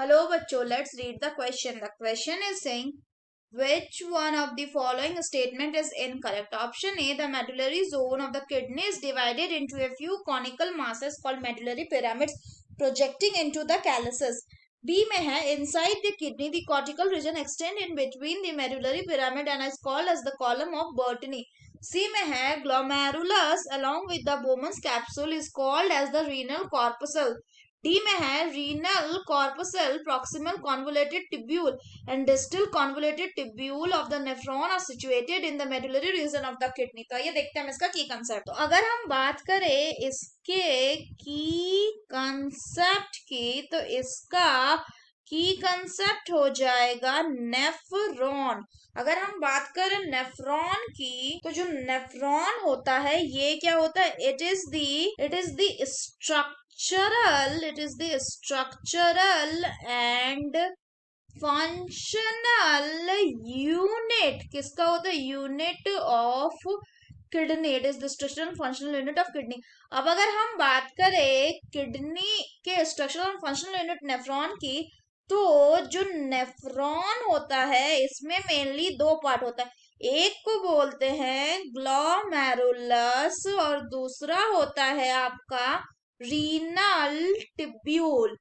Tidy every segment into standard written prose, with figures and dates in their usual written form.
Hello, bachcho. Let's read the question. The question is saying, which one of the following statement is incorrect? Option A, the medullary zone of the kidney is divided into a few conical masses called medullary pyramids projecting into the calyces. B में है, inside the kidney the cortical region extend in between the medullary pyramid and is called as the column of Bertini. C में है, glomerulus along with the Bowman's capsule is called as the renal corpuscle. D में है, renal corpuscle, proximal convoluted tubule and distal convoluted tubule of the nephron are situated in the medullary region of the kidney. तो ये देखते हैं हम इसका की concept. तो अगर हम बात करें इसके की कंसेप्ट की, तो इसका की कंसेप्ट हो जाएगा नेफ्रॉन. अगर हम बात करें नेफ्रॉन की, तो जो नेफ्रॉन होता है ये क्या होता है? It is the structural and functional unit किसका होता है? Unit of kidney. It is the structural and functional unit of kidney. अब अगर हम बात करें किडनी के structural and functional unit nephron की, तो जो नेफ्रॉन होता है इसमें मेनली दो पार्ट होता है. एक को बोलते हैं ग्लोमेरुलस और दूसरा होता है आपका रीनल टिब्यूल.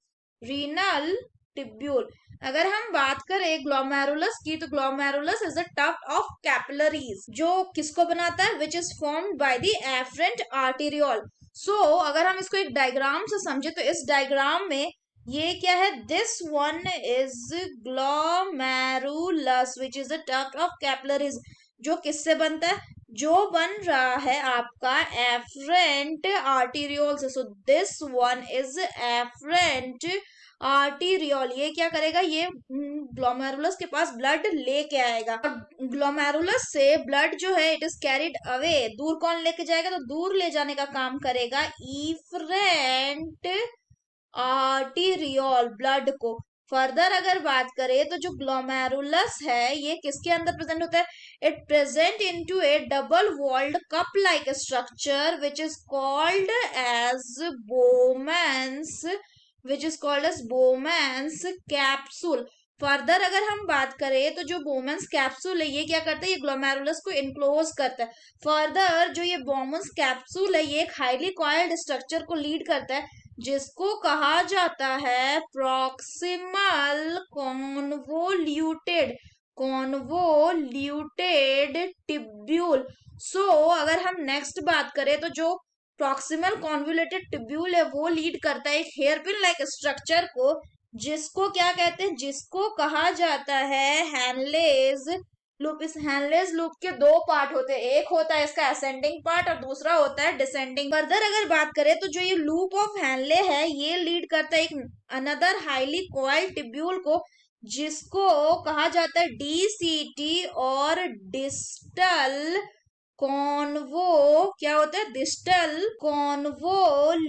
अगर हम बात करें ग्लोमेरुलस की, तो glomerulus is a tuft of capillaries जो किसको बनाता है? Which is formed by the efferent arteriole. So अगर हम इसको एक डायग्राम से समझे, तो इस डायग्राम में ये क्या है? This one is glomerulus which is a tuft of capillaries जो किससे बनता है? जो बन रहा है आपका एफरेंट आर्टेरियोल से. So this one is efferent arteriole. ये क्या करेगा? ये ग्लोमेरुलस के पास ब्लड लेके आएगा और ग्लोमेरुलस से ब्लड जो है इट इज कैरिड अवे. दूर कौन लेके जाएगा? तो दूर ले जाने का काम करेगा इफरेंट आर्टेरियोल ब्लड को. फर्दर अगर बात करें, तो जो ग्लोमेरुलस है ये किसके अंदर प्रेजेंट होता है? It present into a double walled cup like structure which is called as Bowman's capsule. Further अगर हम बात करें, तो जो बोमेंस कैप्सूल है ये क्या करता है? ये ग्लोमेरुलस को इनक्लोज करता है. फर्दर जो ये बोमेंस कैप्सूल है ये एक हाईली कॉइल्ड स्ट्रक्चर को लीड करता है जिसको कहा जाता है प्रॉक्सिमल कॉन्वोल्यूटेड टिब्यूल. सो अगर हम नेक्स्ट बात करें, तो जो प्रॉक्सिमल कॉन्वोल्यूटेड टिब्यूल है वो लीड करता है एक हेयरपिन लाइक स्ट्रक्चर को जिसको क्या कहते हैं? जिसको कहा जाता है हैनलेज लूप. इस हैनलेज लूप के दो पार्ट होते हैं, एक होता है इसका असेंडिंग पार्ट और दूसरा होता है डिसेंडिंग. फर्दर अगर बात करें, तो जो ये लूप ऑफ हैनले है ये लीड करता है एक अनदर हाईली कॉइल्ड टिब्यूल को जिसको कहा जाता है डीसीटी और डिस्टल क्या होता है? डिस्टल कॉन्वोल्यूटेड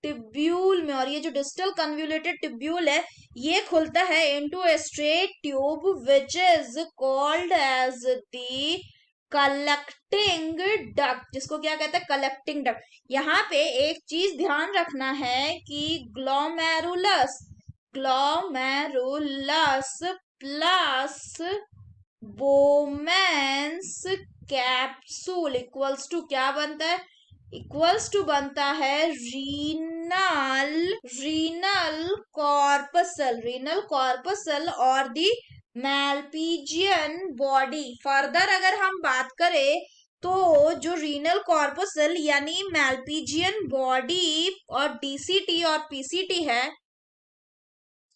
टिब्यूल में. और ये जो डिस्टल कन्वोल्यूटेड टिब्यूल है ये खुलता है into a straight tube which is called as the collecting duct. जिसको क्या कहते हैं? Collecting duct. यहाँ पे एक चीज ध्यान रखना है कि glomerulus plus Bowman's capsule equals to क्या बनता है? इक्वल्स टू बनता है रीनल कॉर्पसल और दी मैल्पीजियन बॉडी. फर्दर अगर हम बात करें, तो जो रीनल कॉर्पसल यानी मैल्पीजियन बॉडी और डीसीटी और पीसीटी है.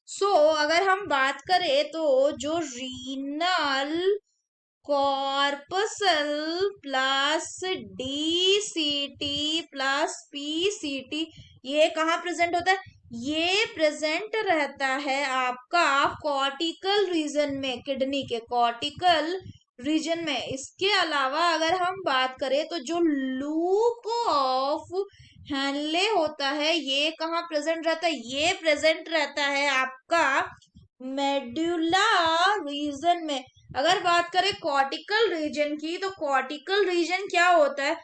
सो अगर हम बात करें, तो जो renal corpuscle plus DCT plus PCT ये कहाँ प्रेजेंट होता है? ये प्रेजेंट रहता है आपका कॉर्टिकल रीजन में, किडनी के कॉर्टिकल रीजन में. इसके अलावा अगर हम बात करें, तो जो लूप ऑफ हैनले होता है ये कहाँ प्रेजेंट रहता है? ये प्रेजेंट रहता है आपका मेडुला रीजन में. अगर बात करें कॉर्टिकल रीजन की, तो कॉर्टिकल रीजन क्या होता है?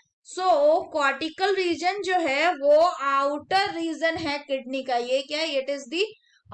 कॉर्टिकल रीजन जो है वो आउटर रीजन है किडनी का. ये क्या है? It is the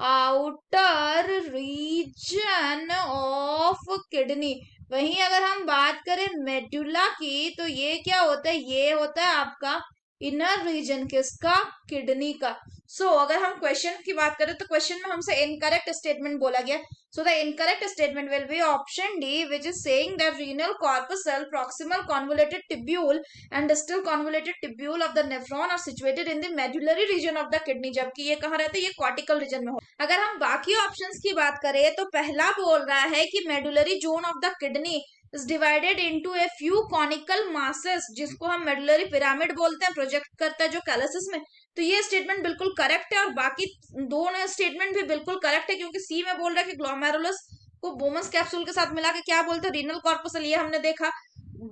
outer region of kidney. वहीं अगर हम बात करें मेडुला की, तो ये क्या होता है, ये होता है आपका इनर रीजन, किसका, किडनी का। अगर हम क्वेश्चन की बात करें तो क्वेश्चन में हमसे इनकरेक्ट स्टेटमेंट बोला गया। The incorrect statement will be option d, which is saying that renal corpuscle, proximal convoluted tubule and distal convoluted tubule of the nephron are situated in the medullary region of the kidney, जबकि ये कहाँ रहता है, ये cortical region में हो। अगर हम बाकी ऑप्शंस की बात करें तो पहला बोल रहा है कि medullary zone of the kidney is divided into a few conical masses, जिसको हम मेडुलरी पिरामिड बोलते हैं, प्रोजेक्ट करता है जो कैलसिस में। तो ये स्टेटमेंट बिल्कुल करेक्ट है, और बाकी दोनों स्टेटमेंट भी बिल्कुल करेक्ट है, क्योंकि सी में बोल रहा है कि ग्लोमेरुलस को बोमस कैप्सूल के साथ मिला के क्या बोलते हैं, रीनल कॉर्पसल, ये हमने देखा।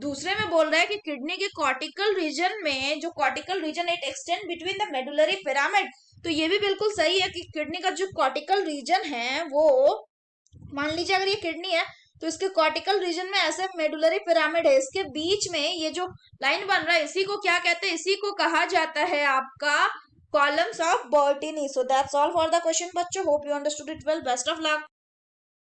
दूसरे में बोल रहा है कि किडनी के कॉर्टिकल रीजन में, जो cortical region it extend between the medullary pyramid, तो ये भी बिल्कुल सही है कि किडनी का जो कॉर्टिकल रीजन है वो, मान लीजिए अगर ये किडनी है तो इसके कॉर्टिकल रीजन में ऐसे मेडुलरी पिरामिड है, इसके बीच में ये जो लाइन बन रहा है इसी को क्या कहते हैं, इसी को कहा जाता है आपका columns of Bertini. So that's all for the question बच्चों, hope you understood it well, best of luck.